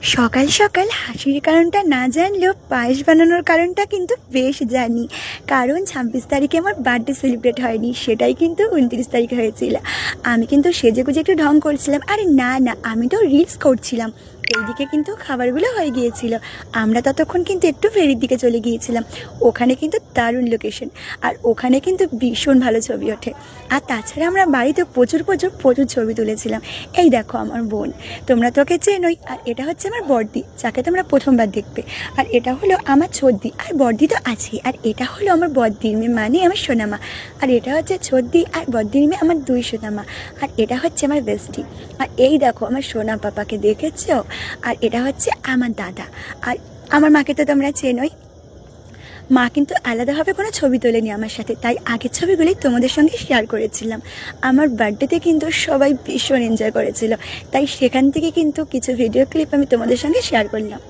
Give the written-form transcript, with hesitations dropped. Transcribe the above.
সকাল সকাল হাসির কারণটা না জানলেও পায়েস বানানোর কারণটা কিন্তু বেশ জানি। কারণ ২৬ তারিখে আমার বার্থডে সেলিব্রেট হয়নি, সেটাই কিন্তু ২৯ তারিখে হয়েছিল। আমি কিন্তু সেজেগুজে একটু ঢং করছিলাম, আরে না না, আমি তো রিলস করছিলাম। এইদিকে কিন্তু খাবারগুলো হয়ে গিয়েছিল। আমরা ততক্ষণ কিন্তু একটু ফেরির দিকে চলে গিয়েছিলাম। ওখানে কিন্তু দারুণ লোকেশন, আর ওখানে কিন্তু ভীষণ ভালো ছবি ওঠে। আর তাছাড়া আমরা বাড়িতে প্রচুর প্রচুর প্রচুর ছবি তুলেছিলাম। এই দেখো আমার বোন, তোমরা তোকে চেনোই। আর এটা হচ্ছে আমার বড়দি, যাকে তোমরা প্রথমবার দেখবে। আর এটা হলো আমার ছোদ্দি, আর বড়দি তো আছেই। আর এটা হলো আমার বড়দির মেয়ে, মানে আমার সোনামা। আর এটা হচ্ছে ছোদ্দি আর বড়দির মেয়ে, আমার দুই সোনামা। আর এটা হচ্ছে আমার বেস্টি। আর এই দেখো আমার সোনা পাপাকে, দেখেছো? আর এটা হচ্ছে আমার দাদা। আর আমার মাকে তো তোমরা চেনোই। মা কিন্তু আলাদাভাবে কোনো ছবি তোলেনি আমার সাথে, তাই আগের ছবিগুলি তোমাদের সঙ্গে শেয়ার করেছিলাম। আমার বার্থডেতে কিন্তু সবাই ভীষণ এনজয় করেছিল, তাই সেখান থেকে কিন্তু কিছু ভিডিও ক্লিপ আমি তোমাদের সঙ্গে শেয়ার করলাম।